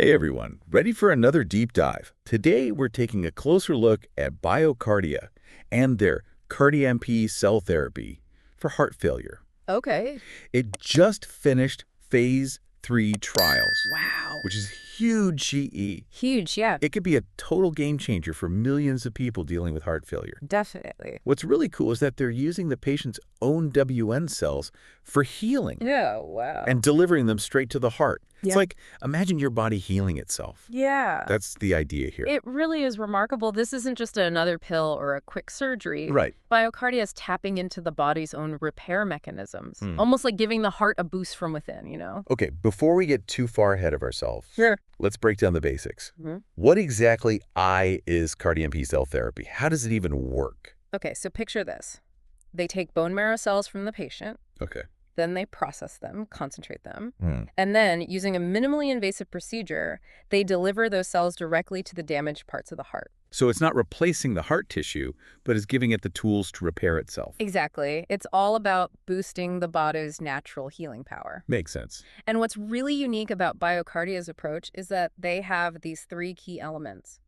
Hey everyone, ready for another deep dive? Today we're taking a closer look at BioCardia and their CardiAMP Cell Therapy for heart failure. Okay. It just finished phase 3 trials, Wow. which is huge GE. Huge, yeah, It could be a total game changer for millions of people dealing with heart failure. definitely. What's really cool is that they're using the patient's own WN cells for healing Yeah, wow. and delivering them straight to the heart. It's Yeah. like, imagine your body healing itself. Yeah. That's the idea here. It really is remarkable. This isn't just another pill or a quick surgery. Right. BioCardia is tapping into the body's own repair mechanisms, almost like giving the heart a boost from within, you know? Okay, before we get too far ahead of ourselves, Sure. let's break down the basics. Mhm. What exactly is CardiAMP cell therapy? How does it even work? Okay, so picture this. They take bone marrow cells from the patient, Okay. then they process them, concentrate them, Hmm. and then, using a minimally invasive procedure, they deliver those cells directly to the damaged parts of the heart. So it's not replacing the heart tissue, but is giving it the tools to repair itself. Exactly. It's all about boosting the body's natural healing power. Makes sense. And what's really unique about BioCardia's approach is that they have these three key elements: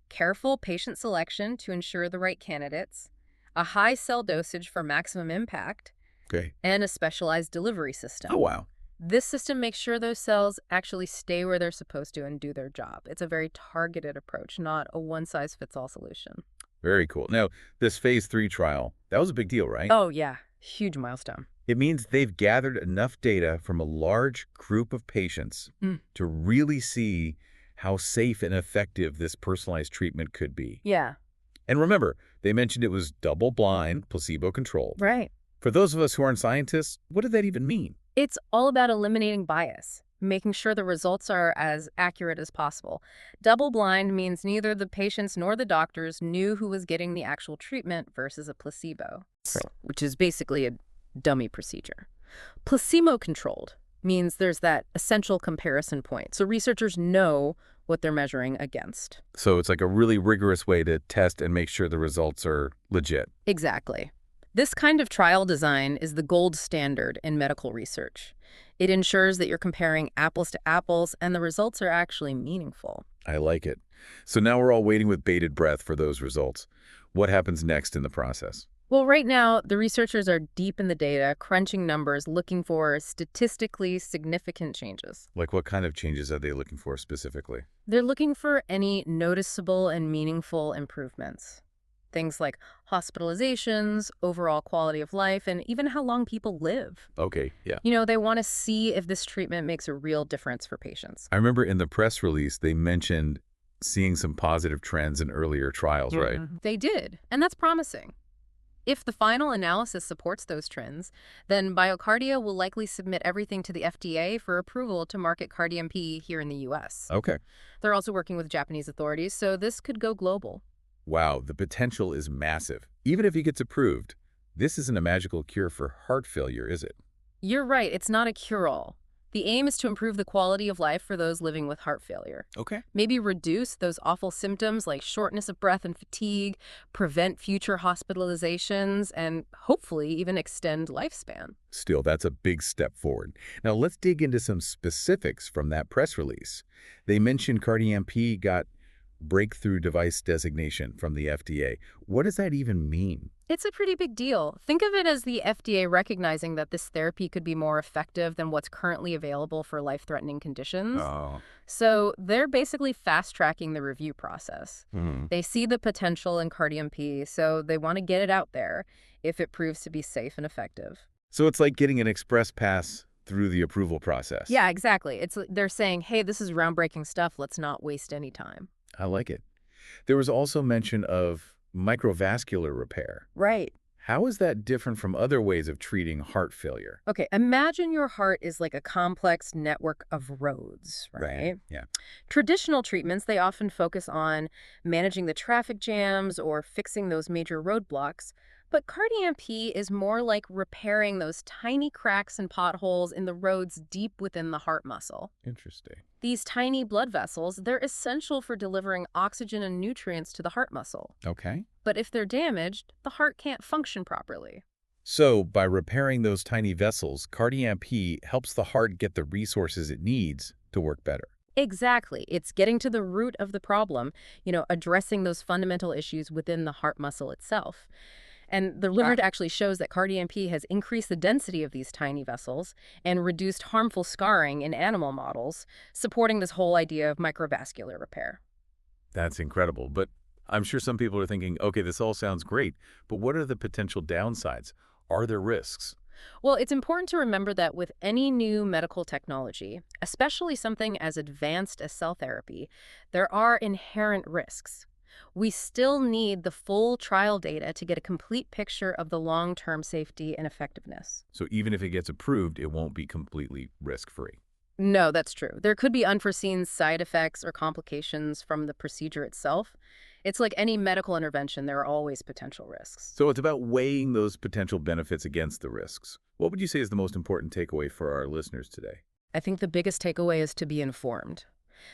careful patient selection to ensure the right candidates, a high cell dosage for maximum impact, Okay. and a specialized delivery system. Oh, wow. This system makes sure those cells actually stay where they're supposed to and do their job. It's a very targeted approach, not a one-size-fits-all solution. Very cool. Now, this phase 3 trial, that was a big deal, right? Oh, yeah. Huge milestone. It means they've gathered enough data from a large group of patients Mm. to really see how safe and effective this personalized treatment could be. Yeah. And remember, they mentioned it was double-blind, placebo-controlled. Right. For those of us who aren't scientists, what did that even mean? It's all about eliminating bias, making sure the results are as accurate as possible. Double-blind means neither the patients nor the doctors knew who was getting the actual treatment versus a placebo, which is basically a dummy procedure. Placebo-controlled means there's that essential comparison point, so researchers know what they're measuring against. So it's like a really rigorous way to test and make sure the results are legit. Exactly. This kind of trial design is the gold standard in medical research. It ensures that you're comparing apples to apples and the results are actually meaningful. I like it. So now we're all waiting with bated breath for those results. What happens next in the process? Well, right now, the researchers are deep in the data, crunching numbers, looking for statistically significant changes. Like what kind of changes are they looking for specifically? They're looking for any noticeable and meaningful improvements. Things like hospitalizations, overall quality of life, and even how long people live. Okay, yeah. You know, they want to see if this treatment makes a real difference for patients. I remember in the press release, they mentioned seeing some positive trends in earlier trials, right? They did, and that's promising. If the final analysis supports those trends, then BioCardia will likely submit everything to the FDA for approval to market CardiAMP here in the U.S. Okay. They're also working with Japanese authorities, so this could go global. Wow, the potential is massive. Even if he gets approved, this isn't a magical cure for heart failure, is it? You're right, it's not a cure-all. The aim is to improve the quality of life for those living with heart failure. Okay. Maybe reduce those awful symptoms like shortness of breath and fatigue, prevent future hospitalizations, and hopefully even extend lifespan. Still, that's a big step forward. Now, let's dig into some specifics from that press release. They mentioned CardiAMP got breakthrough device designation from the FDA. What does that even mean? It's a pretty big deal. Think of it as the FDA recognizing that this therapy could be more effective than what's currently available for life-threatening conditions. Oh. So they're basically fast-tracking the review process. Hmm. They see the potential in CardiAMP, so they want to get it out there if it proves to be safe and effective. So it's like getting an express pass through the approval process. Yeah, exactly. They're saying, hey, this is groundbreaking stuff. Let's not waste any time. I like it. There was also mention of microvascular repair. Right. How is that different from other ways of treating heart failure? Okay, imagine your heart is like a complex network of roads, right? Yeah. Traditional treatments, they often focus on managing the traffic jams or fixing those major roadblocks. But CardiAMP is more like repairing those tiny cracks and potholes in the roads deep within the heart muscle. Interesting. These tiny blood vessels, they're essential for delivering oxygen and nutrients to the heart muscle. Okay. But if they're damaged, the heart can't function properly. So by repairing those tiny vessels, CardiAMP helps the heart get the resources it needs to work better. Exactly. It's getting to the root of the problem, addressing those fundamental issues within the heart muscle itself. And the literature actually shows that CardiAMP has increased the density of these tiny vessels and reduced harmful scarring in animal models, supporting this whole idea of microvascular repair. That's incredible. But I'm sure some people are thinking, okay, this all sounds great, but what are the potential downsides? Are there risks? Well, it's important to remember that with any new medical technology, especially something as advanced as cell therapy, there are inherent risks. We still need the full trial data to get a complete picture of the long-term safety and effectiveness. So even if it gets approved, it won't be completely risk-free. No, that's true. There could be unforeseen side effects or complications from the procedure itself. It's like any medical intervention, there are always potential risks. So it's about weighing those potential benefits against the risks. What would you say is the most important takeaway for our listeners today? I think the biggest takeaway is to be informed.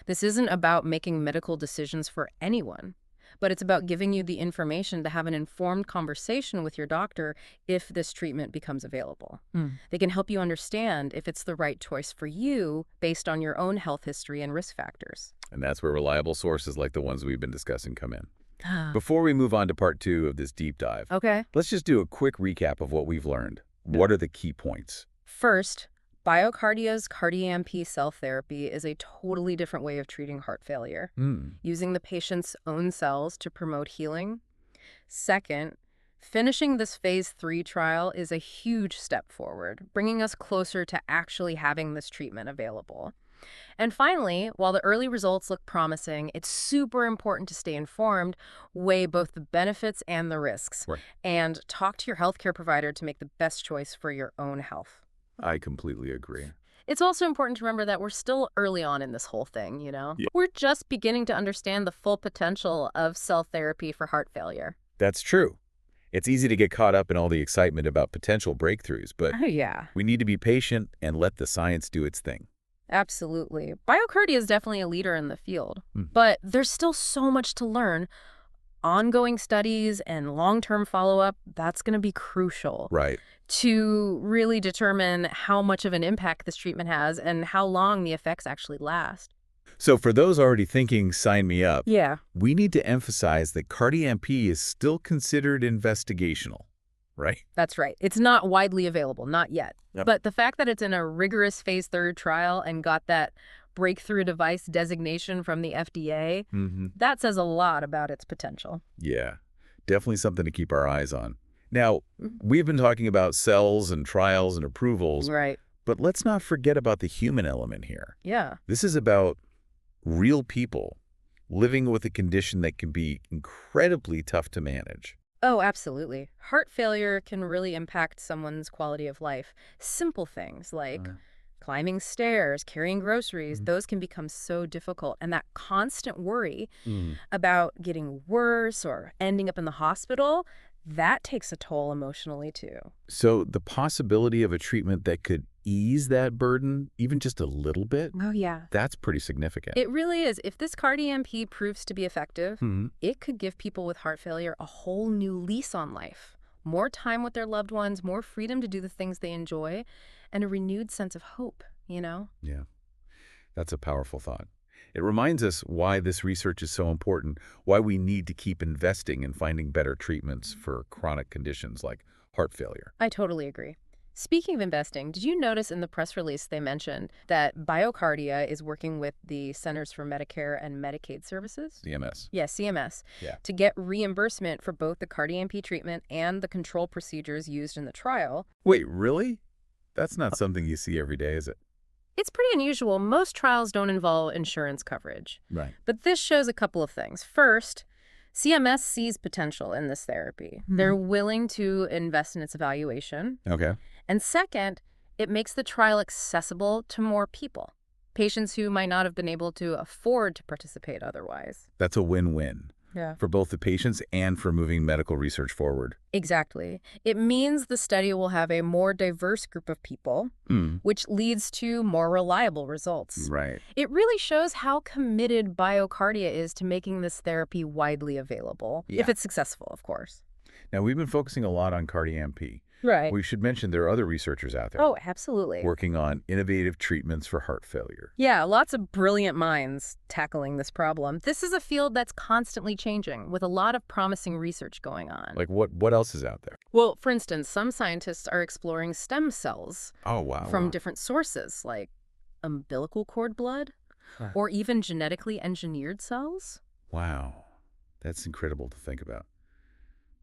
This isn't about making medical decisions for anyone, but it's about giving you the information to have an informed conversation with your doctor if this treatment becomes available. They can help you understand if it's the right choice for you based on your own health history and risk factors. And that's where reliable sources like the ones we've been discussing come in. Ah. Before we move on to part 2 of this deep dive, Okay. let's just do a quick recap of what we've learned. What are the key points? First, BioCardia's CardiAMP Cell Therapy is a totally different way of treating heart failure, using the patient's own cells to promote healing. Second, finishing this phase 3 trial is a huge step forward, bringing us closer to actually having this treatment available. And finally, while the early results look promising, it's super important to stay informed, weigh both the benefits and the risks, Right. and talk to your healthcare provider to make the best choice for your own health. I completely agree. It's also important to remember that we're still early on in this whole thing, Yeah. We're just beginning to understand the full potential of cell therapy for heart failure. That's true. It's easy to get caught up in all the excitement about potential breakthroughs, but Oh, yeah. we need to be patient and let the science do its thing. Absolutely. BioCardia is definitely a leader in the field, Mhm. but there's still so much to learn. Ongoing studies and long-term follow-up, that's going to be crucial Right. to really determine how much of an impact this treatment has and how long the effects actually last. So for those already thinking, sign me up, Yeah. we need to emphasize that CardiAMP is still considered investigational, right? That's right. It's not widely available, not yet. Yep. But the fact that it's in a rigorous phase 3 trial and got that breakthrough device designation from the FDA, that says a lot about its potential. Yeah, definitely something to keep our eyes on. Now, we've been talking about cells and trials and approvals, Right. but let's not forget about the human element here. Yeah. This is about real people living with a condition that can be incredibly tough to manage. Oh, absolutely. Heart failure can really impact someone's quality of life. Simple things like climbing stairs, carrying groceries, those can become so difficult. And that constant worry about getting worse or ending up in the hospital, that takes a toll emotionally too. So the possibility of a treatment that could ease that burden, even just a little bit, Oh, yeah. that's pretty significant. It really is. If this CardiAMP proves to be effective, Mhm. it could give people with heart failure a whole new lease on life. More time with their loved ones, more freedom to do the things they enjoy, and a renewed sense of hope, Yeah, that's a powerful thought. It reminds us why this research is so important, why we need to keep investing in finding better treatments for chronic conditions like heart failure. I totally agree. Speaking of investing, did you notice in the press release they mentioned that BioCardia is working with the Centers for Medicare and Medicaid Services? CMS. Yes, CMS, Yeah. to get reimbursement for both the CardiAMP treatment and the control procedures used in the trial. Wait, really? That's not something you see every day, is it? It's pretty unusual. Most trials don't involve insurance coverage. Right. But this shows a couple of things. First, CMS sees potential in this therapy. They're willing to invest in its evaluation. Okay. And second, it makes the trial accessible to more people, patients who might not have been able to afford to participate otherwise. That's a win-win Yeah. for both the patients and for moving medical research forward. Exactly. It means the study will have a more diverse group of people, which leads to more reliable results. Right. It really shows how committed BioCardia is to making this therapy widely available, Yeah. if it's successful, of course. Now, we've been focusing a lot on CardiAMP, Right. We should mention there are other researchers out there Oh, absolutely. working on innovative treatments for heart failure. Yeah, lots of brilliant minds tackling this problem. This is a field that's constantly changing, with a lot of promising research going on. Like what else is out there? Well, for instance, some scientists are exploring stem cells Oh, wow. from different sources, like umbilical cord blood, or even genetically engineered cells. Wow. That's incredible to think about.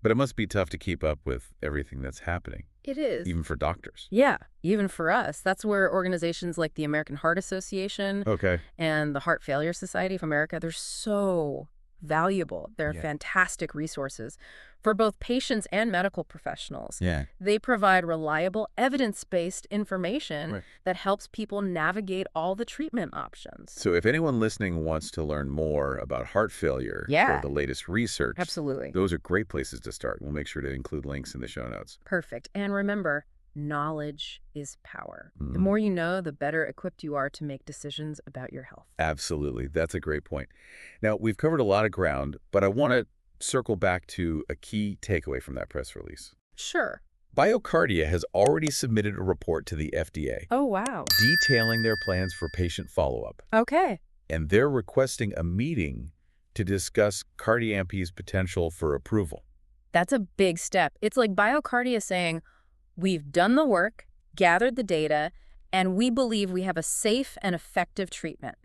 But it must be tough to keep up with everything that's happening, It is. even for doctors. Yeah, even for us. That's where organizations like the American Heart Association Okay. and the Heart Failure Society of America, they're so valuable. They're Yeah. fantastic resources for both patients and medical professionals. Yeah. They provide reliable, evidence-based information Right. that helps people navigate all the treatment options. So if anyone listening wants to learn more about heart failure Yeah. or the latest research, Absolutely. those are great places to start. We'll make sure to include links in the show notes. Perfect. And remember, knowledge is power. The Mm. more you know, the better equipped you are to make decisions about your health. Absolutely. That's a great point. Now, we've covered a lot of ground, but I want to circle back to a key takeaway from that press release. Sure. BioCardia has already submitted a report to the FDA Oh, wow. detailing their plans for patient follow-up, Okay. and they're requesting a meeting to discuss CardiAMP's potential for approval. That's a big step. It's like BioCardia saying, we've done the work, gathered the data, and we believe we have a safe and effective treatment.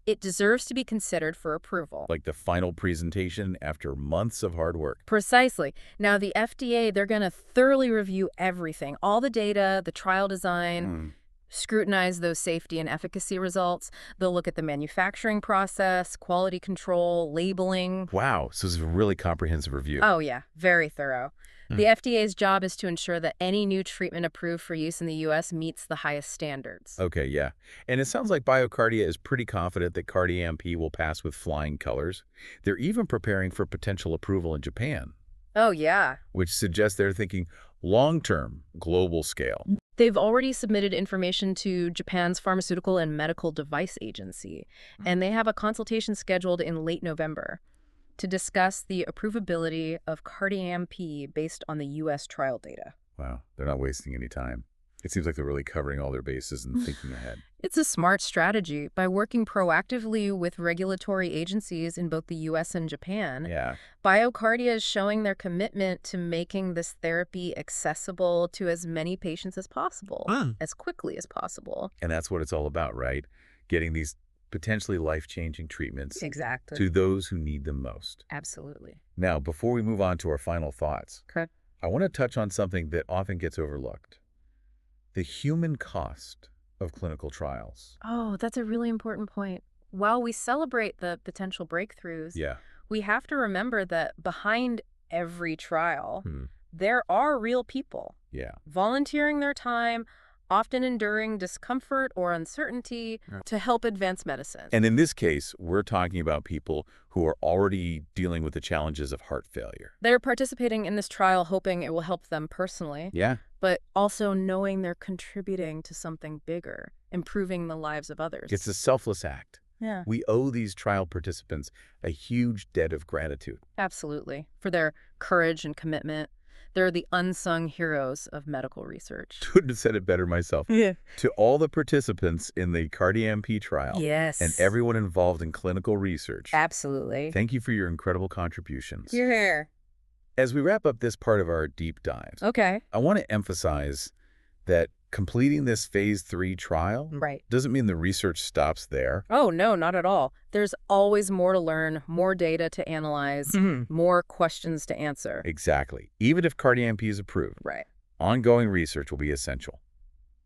It deserves to be considered for approval. Like the final presentation after months of hard work. Precisely. Now, the FDA, they're going to thoroughly review everything, all the data, the trial design, scrutinize those safety and efficacy results. They'll look at the manufacturing process, quality control, labeling. Wow, so this is a really comprehensive review. Oh, yeah, very thorough. The FDA's job is to ensure that any new treatment approved for use in the U.S. meets the highest standards. Okay, yeah. And it sounds like BioCardia is pretty confident that CardiAMP will pass with flying colors. They're even preparing for potential approval in Japan, Oh, yeah. which suggests they're thinking long-term, global scale. They've already submitted information to Japan's Pharmaceutical and Medical Device Agency, and they have a consultation scheduled in late November to discuss the approvability of CardiAMP based on the U.S. trial data. Wow, they're not wasting any time. It seems like they're really covering all their bases and thinking ahead. It's a smart strategy. By working proactively with regulatory agencies in both the U.S. and Japan, Yeah. BioCardia is showing their commitment to making this therapy accessible to as many patients as possible, as quickly as possible. And that's what it's all about, right? Getting these potentially life-changing treatments Exactly. to those who need them most. Absolutely. Now, before we move on to our final thoughts, Okay. I want to touch on something that often gets overlooked. The human cost of clinical trials. Oh, that's a really important point. While we celebrate the potential breakthroughs, Yeah. we have to remember that behind every trial, Hmm. there are real people Yeah. volunteering their time, often enduring discomfort or uncertainty to help advance medicine. And in this case, we're talking about people who are already dealing with the challenges of heart failure. They're participating in this trial hoping it will help them personally, Yeah. but also knowing they're contributing to something bigger, improving the lives of others. It's a selfless act. Yeah, We owe these trial participants a huge debt of gratitude. absolutely. For their courage and commitment. They're the unsung heroes of medical research. Couldn't have said it better myself. Yeah. To all the participants in the CardiAMP trial Yes. and everyone involved in clinical research, Absolutely. thank you for your incredible contributions. You're here. As we wrap up this part of our deep dives, Okay. I want to emphasize that completing this phase 3 trial Right. doesn't mean the research stops there. Oh, no, not at all. There's always more to learn, more data to analyze, more questions to answer. Exactly. Even if CardiAMP is approved, Right. ongoing research will be essential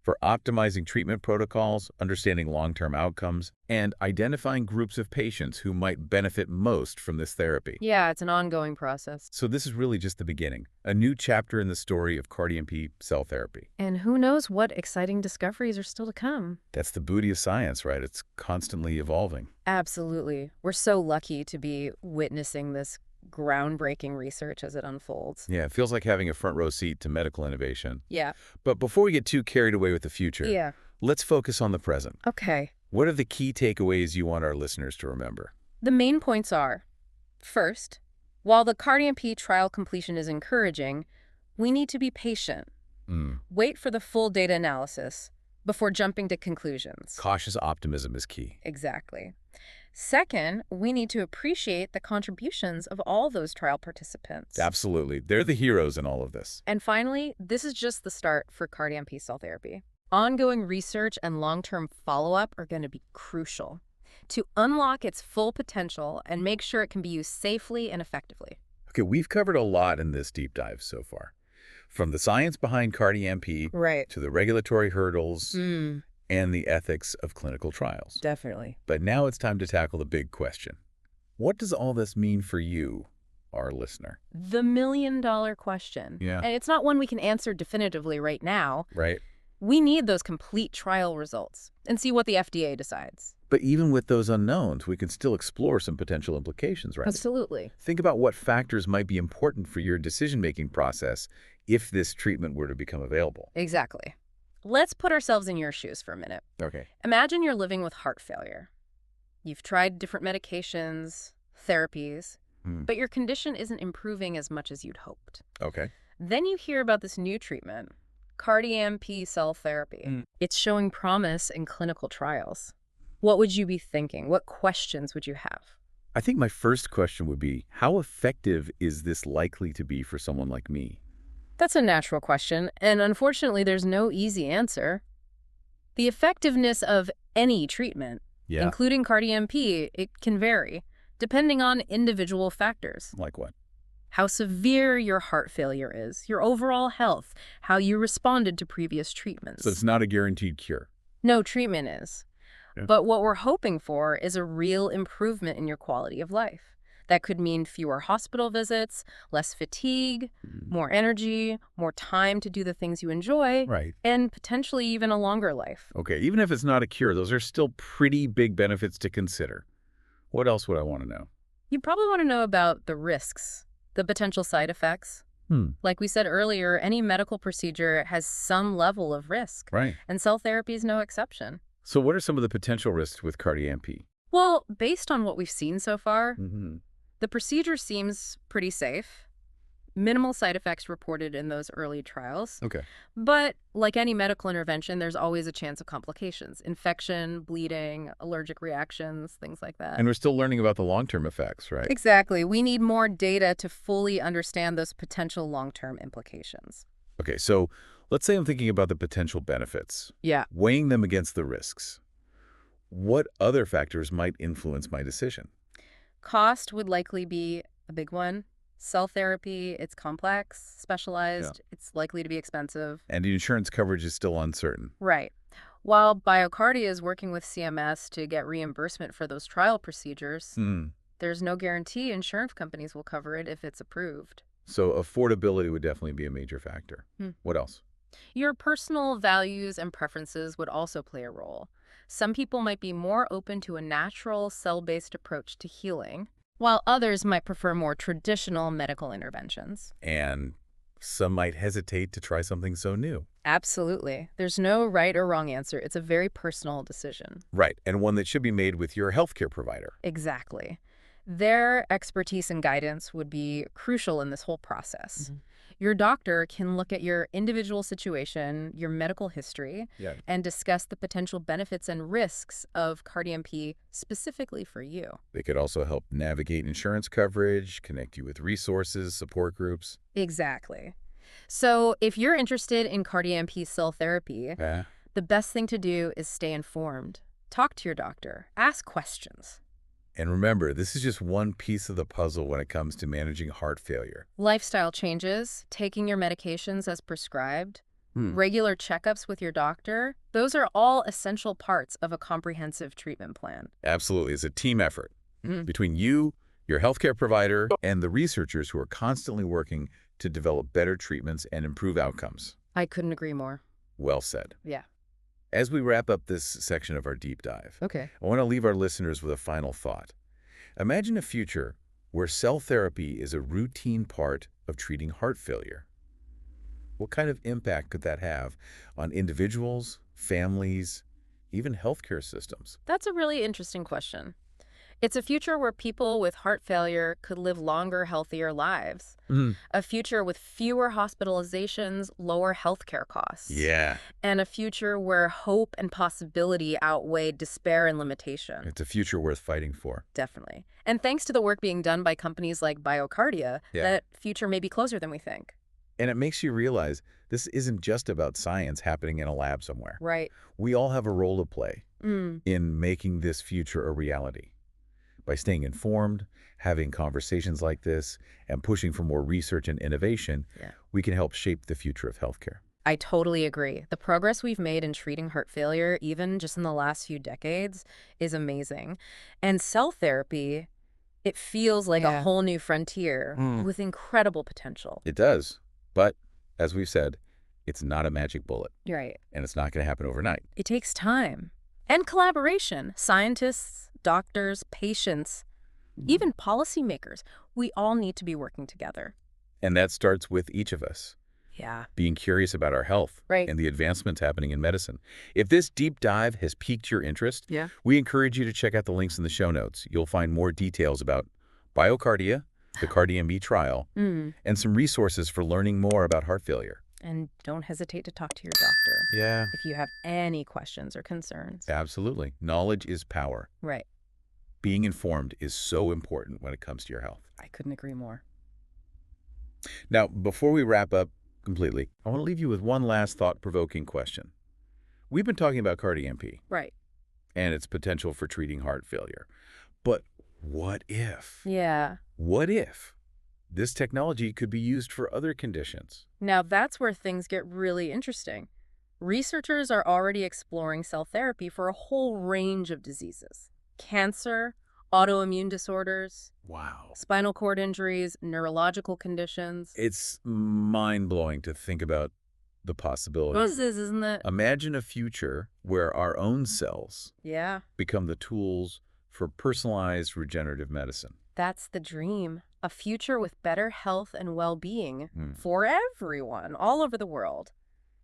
for optimizing treatment protocols, understanding long-term outcomes, and identifying groups of patients who might benefit most from this therapy. Yeah, it's an ongoing process. So this is really just the beginning, a new chapter in the story of CardiAMP cell therapy. And who knows what exciting discoveries are still to come. That's the beauty of science, right? It's constantly evolving. Absolutely. We're so lucky to be witnessing this groundbreaking research as it unfolds. Yeah, it feels like having a front row seat to medical innovation. Yeah. But before we get too carried away with the future, Yeah. let's focus on the present. Okay. What are the key takeaways you want our listeners to remember? The main points are, first, while the CardiAMP trial completion is encouraging, we need to be patient. Mm. Wait for the full data analysis before jumping to conclusions. Cautious optimism is key. Exactly. Second, we need to appreciate the contributions of all those trial participants. Absolutely. They're the heroes in all of this. And finally, this is just the start for CardiAMP Cell Therapy. Ongoing research and long-term follow-up are going to be crucial to unlock its full potential and make sure it can be used safely and effectively. Okay, we've covered a lot in this deep dive so far. From the science behind CardiAMP Right. to the regulatory hurdles Mm, and the ethics of clinical trials. definitely. But now it's time to tackle the big question. What does all this mean for you, our listener? The million-dollar question. Yeah. And it's not one we can answer definitively right now. Right? We need those complete trial results and see what the FDA decides. But even with those unknowns, we can still explore some potential implications, right? Absolutely. Think about what factors might be important for your decision-making process if this treatment were to become available. Exactly. Let's put ourselves in your shoes for a minute. Okay. Imagine you're living with heart failure. You've tried different medications, therapies, but your condition isn't improving as much as you'd hoped. Okay. Then you hear about this new treatment, CardiAMP Cell Therapy. It's showing promise in clinical trials. What would you be thinking? What questions would you have? I think my first question would be, how effective is this likely to be for someone like me? That's a natural question, and unfortunately, there's no easy answer. The effectiveness of any treatment, Yeah. including CardiAMP, it can vary, depending on individual factors. Like what? How severe your heart failure is, your overall health, how you responded to previous treatments. So it's not a guaranteed cure. No treatment is. Yeah. But what we're hoping for is a real improvement in your quality of life. That could mean fewer hospital visits, less fatigue, more energy, more time to do the things you enjoy, Right. and potentially even a longer life. Okay, even if it's not a cure, those are still pretty big benefits to consider. What else would I want to know? You probably want to know about the risks, the potential side effects. Like we said earlier, any medical procedure has some level of risk, Right. and cell therapy is no exception. So what are some of the potential risks with CardiAMP? Well, based on what we've seen so far, Mm-hmm. the procedure seems pretty safe. Minimal side effects reported in those early trials. Okay. But like any medical intervention, there's always a chance of complications. Infection, bleeding, allergic reactions, things like that. And we're still learning about the long-term effects, right? Exactly. We need more data to fully understand those potential long-term implications. Okay, so let's say I'm thinking about the potential benefits, Yeah. weighing them against the risks. What other factors might influence my decision? Cost would likely be a big one. Cell therapy, it's complex, specialized, it's likely to be expensive. And the insurance coverage is still uncertain. Right. While BioCardia is working with CMS to get reimbursement for those trial procedures, there's no guarantee insurance companies will cover it if it's approved. So affordability would definitely be a major factor. What else? Your personal values and preferences would also play a role. Some people might be more open to a natural, cell-based approach to healing, while others might prefer more traditional medical interventions. And some might hesitate to try something so new. Absolutely. There's no right or wrong answer. It's a very personal decision. Right, and one that should be made with your healthcare provider. Exactly. Their expertise and guidance would be crucial in this whole process. Your doctor can look at your individual situation, your medical history, and discuss the potential benefits and risks of CardiAMP specifically for you. They could also help navigate insurance coverage, connect you with resources, support groups. Exactly. So if you're interested in CardiAMP cell therapy, the best thing to do is stay informed. Talk to your doctor. Ask questions. And remember, this is just one piece of the puzzle when it comes to managing heart failure. Lifestyle changes, taking your medications as prescribed, regular checkups with your doctor, those are all essential parts of a comprehensive treatment plan. Absolutely. It's a team effort between you, your healthcare provider, and the researchers who are constantly working to develop better treatments and improve outcomes. I couldn't agree more. Well said. Yeah. As we wrap up this section of our deep dive, Okay. I want to leave our listeners with a final thought. Imagine a future where cell therapy is a routine part of treating heart failure. What kind of impact could that have on individuals, families, even healthcare systems? That's a really interesting question. It's a future where people with heart failure could live longer, healthier lives. Mm. A future with fewer hospitalizations, lower healthcare costs. Yeah, And a future where hope and possibility outweigh despair and limitation. it's a future worth fighting for. Definitely. And thanks to the work being done by companies like BioCardia, Yeah. that future may be closer than we think. And it makes you realize this isn't just about science happening in a lab somewhere. Right. We all have a role to play Mm. in making this future a reality. By staying informed, having conversations like this, and pushing for more research and innovation, Yeah. we can help shape the future of healthcare. I totally agree. The progress we've made in treating heart failure, even just in the last few decades, is amazing. And cell therapy, it feels like a Yeah. whole new frontier with incredible potential. It does. But, as we've said, it's not a magic bullet, You're right. and it's not going to happen overnight. It takes time and collaboration. Scientists, doctors, patients, even policymakers, we all need to be working together. And that starts with each of us Yeah. being curious about our health Right. and the advancements happening in medicine. If this deep dive has piqued your interest, Yeah. we encourage you to check out the links in the show notes. You'll find more details about BioCardia, the CardiAMP trial, Mm. and some resources for learning more about heart failure. And don't hesitate to talk to your doctor Yeah. if you have any questions or concerns. Absolutely. Knowledge is power. Right. Being informed is so important when it comes to your health. I couldn't agree more. Now, before we wrap up completely, I want to leave you with one last thought-provoking question. We've been talking about CardiAMP Right. and its potential for treating heart failure. But what if? Yeah. What if this technology could be used for other conditions? Now that's where things get really interesting. Researchers are already exploring cell therapy for a whole range of diseases. Cancer, autoimmune disorders, Wow. spinal cord injuries, neurological conditions. It's mind-blowing to think about the possibilities. Isn't it? Imagine a future where our own cells Yeah. become the tools for personalized regenerative medicine. That's the dream. A future with better health and well-being Hmm. for everyone all over the world.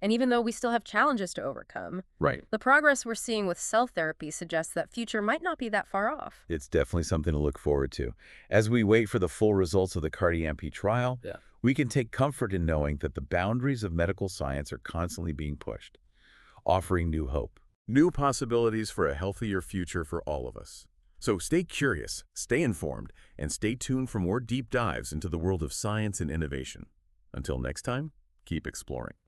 And even though we still have challenges to overcome, Right. the progress we're seeing with cell therapy suggests that future might not be that far off. It's definitely something to look forward to. As we wait for the full results of the CardiAMP trial, we can take comfort in knowing that the boundaries of medical science are constantly being pushed, offering new hope. New possibilities for a healthier future for all of us. So stay curious, stay informed, and stay tuned for more deep dives into the world of science and innovation. Until next time, keep exploring.